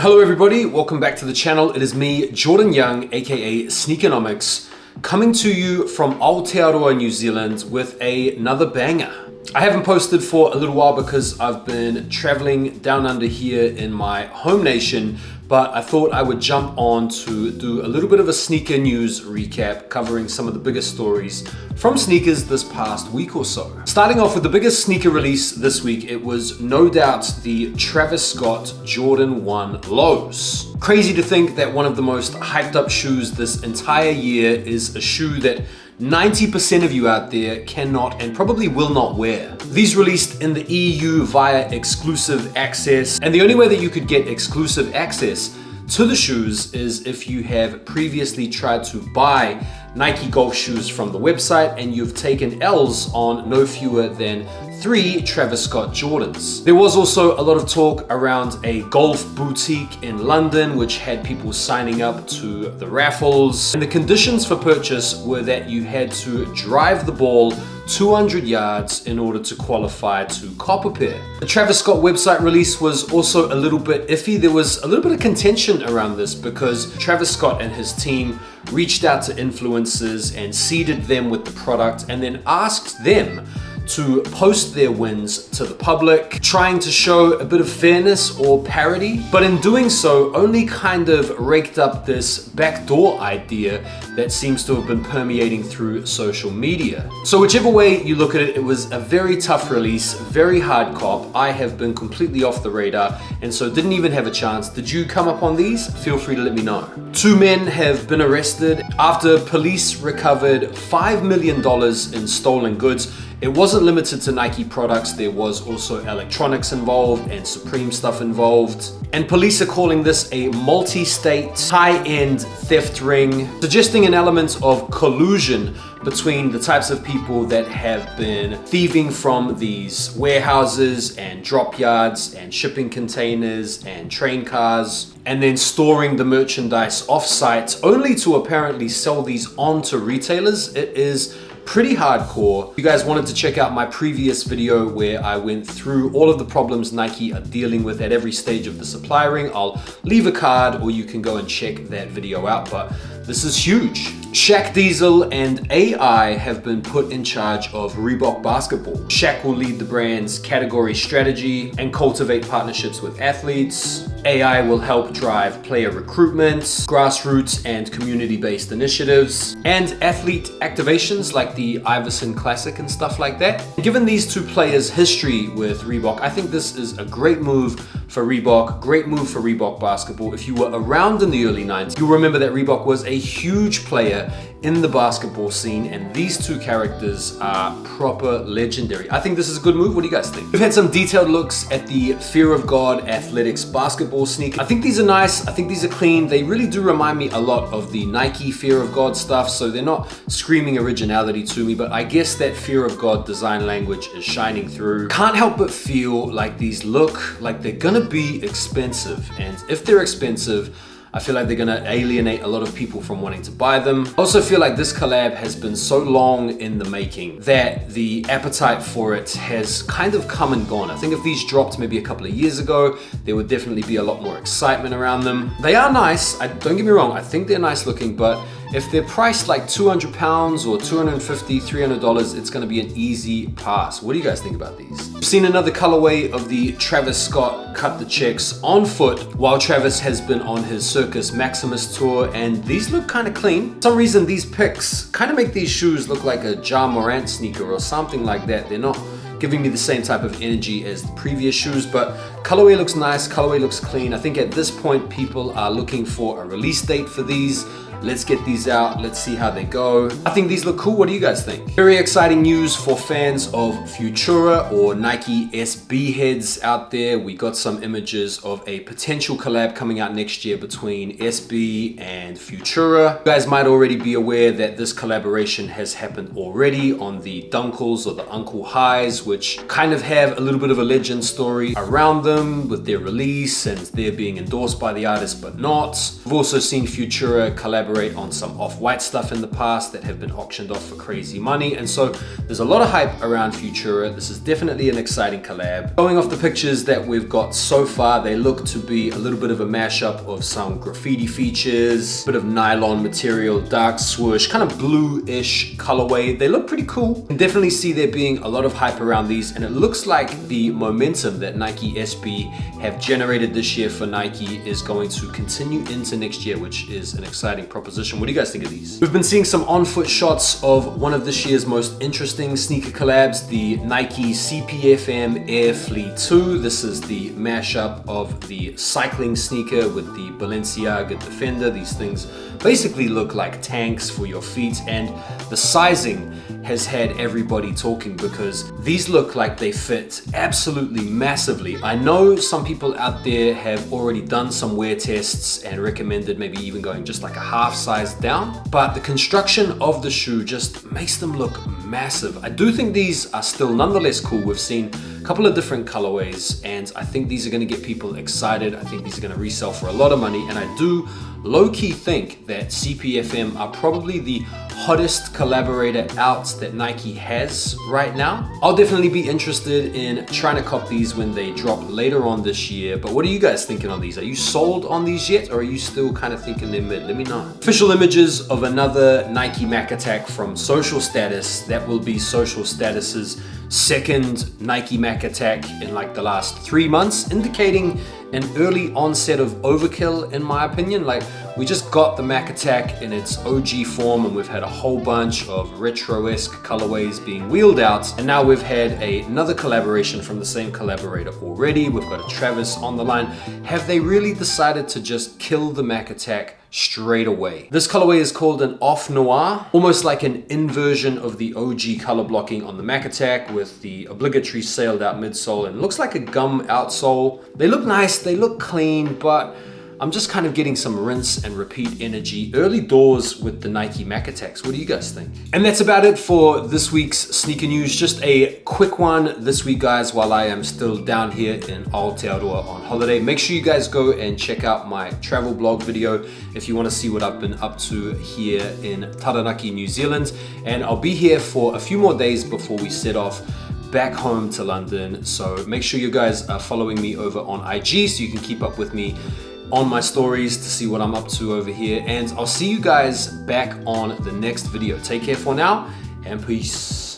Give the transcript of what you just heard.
Hello everybody, welcome back to the channel. It is me, Jordan Young, aka SNEAKERNOMICZ, coming to you from Aotearoa, New Zealand with another banger. I haven't posted for a little while because I've been traveling down under here in my home nation, but I thought I would jump on to do a little bit of a sneaker news recap covering some of the biggest stories from sneakers this past week or so. Starting off with the biggest sneaker release this week, it was no doubt the Travis Scott Jordan 1 Lows. Crazy to think that one of the most hyped up shoes this entire year is a shoe that 90% of you out there cannot and probably will not wear. These released in the EU via exclusive access, and the only way that you could get exclusive access to the shoes is if you have previously tried to buy Nike golf shoes from the website and you've taken L's on no fewer than 3 Travis Scott Jordans. There was also a lot of talk around a golf boutique in London which had people signing up to the raffles, and the conditions for purchase were that you had to drive the ball 200 yards in order to qualify to cop a pair. The Travis Scott website release was also a little bit iffy. There was a little bit of contention around this because Travis Scott and his team reached out to influencers and seeded them with the product and then asked them to post their wins to the public, trying to show a bit of fairness or parity, but in doing so only kind of raked up this backdoor idea that seems to have been permeating through social media. So whichever way you look at it, it was a very tough release, very hard cop. I have been completely off the radar and so didn't even have a chance. Did you come up on these? Feel free to let me know. 2 men have been arrested after police recovered $5 million in stolen goods. It wasn't limited to Nike products, there was also electronics involved and Supreme stuff involved. And police are calling this a multi-state, high-end theft ring, suggesting an element of collusion between the types of people that have been thieving from these warehouses and drop yards and shipping containers and train cars, and then storing the merchandise off-site only to apparently sell these on to retailers. It is pretty hardcore. If you guys wanted to check out my previous video where I went through all of the problems Nike are dealing with at every stage of the supply ring, I'll leave a card or you can go and check that video out, but this is huge. Shaq Diesel and AI have been put in charge of Reebok basketball. Shaq will lead the brand's category strategy and cultivate partnerships with athletes. AI will help drive player recruitment, grassroots and community-based initiatives, and athlete activations like the Iverson Classic and stuff like that. Given these two players' history with Reebok, I think this is a great move for Reebok, great move for Reebok basketball. If you were around in the early 90s, you'll remember that Reebok was a huge player in the basketball scene, and these two characters are proper legendary. I think this is a good move. What do you guys think? We've had some detailed looks at the Fear of God Athletics basketball sneaker. I think these are nice. I think these are clean. They really do remind me a lot of the Nike Fear of God stuff, so they're not screaming originality to me, but I guess that Fear of God design language is shining through. Can't help but feel like these look like they're gonna be expensive, and if they're expensive, I feel like they're gonna alienate a lot of people from wanting to buy them. I also feel like this collab has been so long in the making that the appetite for it has kind of come and gone. I think if these dropped maybe a couple of years ago, there would definitely be a lot more excitement around them. They are nice, don't get me wrong, I think they're nice looking, but if they're priced like 200 pounds or $250, $300, it's gonna be an easy pass. What do you guys think about these? I've seen another colorway of the Travis Scott Cut the Checks on foot while Travis has been on his Circus Maximus tour, and these look kind of clean. For some reason, these pics kind of make these shoes look like a Ja Morant sneaker or something like that. They're not giving me the same type of energy as the previous shoes, but colorway looks nice, colorway looks clean. I think at this point, people are looking for a release date for these. Let's get these out. Let's see how they go. I think these look cool. What do you guys think? Very exciting news for fans of Futura or Nike SB heads out there. We got some images of a potential collab coming out next year between SB and Futura. You guys might already be aware that this collaboration has happened already on the Dunkles or the Uncle Highs, which kind of have a little bit of a legend story around them with their release and they're being endorsed by the artist but not. We've also seen Futura collaborate collaborate on some off-white stuff in the past that have been auctioned off for crazy money, and so there's a lot of hype around Futura. This is definitely an exciting collab. Going off the pictures that we've got so far, they look to be a little bit of a mashup of some graffiti features, bit of nylon material, dark swoosh, kind of blue-ish colorway. They look pretty cool. You can definitely see there being a lot of hype around these, and it looks like the momentum that Nike SB have generated this year for Nike is going to continue into next year, which is an exciting proposition. What do you guys think of these? We've been seeing some on-foot shots of one of this year's most interesting sneaker collabs, the Nike CPFM Air Flea 2. This is the mashup of the cycling sneaker with the Balenciaga Defender. These things basically look like tanks for your feet, and the sizing has had everybody talking because these look like they fit absolutely massively. I know some people out there have already done some wear tests and recommended maybe even going just like a half size down, but the construction of the shoe just makes them look massive. I do think these are still nonetheless cool. We've seen a couple of different colorways, and I think these are going to get people excited. I think these are going to resell for a lot of money, and I do low-key think that CPFM are probably the hottest collaborator out that Nike has right now. I'll definitely be interested in trying to cop these when they drop later on this year, but what are you guys thinking on these? Are you sold on these yet, or are you still kind of thinking they're mid? Let me know. Official images of another Nike Mac attack from Social Status. That will be Social Status's second Nike Mac attack in like the last 3 months, indicating an early onset of overkill in my opinion. Like, we just got the Mac attack in its OG form, and we've had a whole bunch of retro-esque colorways being wheeled out, and now we've had another collaboration from the same collaborator already. We've got a Travis on the line. Have they really decided to just kill the Mac attack straight away? This colorway is called an Off Noir, almost like an inversion of the OG color blocking on the Mac attack with the obligatory sailed out midsole, and looks like a gum outsole. They look nice, they look clean, but I'm just kind of getting some rinse and repeat energy. Early doors with the Nike Mac attacks. What do you guys think? And that's about it for this week's sneaker news. Just a quick one this week, guys, while I am still down here in Aotearoa on holiday. Make sure you guys go and check out my travel blog video if you want to see what I've been up to here in Taranaki, New Zealand. And I'll be here for a few more days before we set off back home to London. So make sure you guys are following me over on IG so you can keep up with me on my stories to see what I'm up to over here. And I'll see you guys back on the next video. Take care for now, and peace.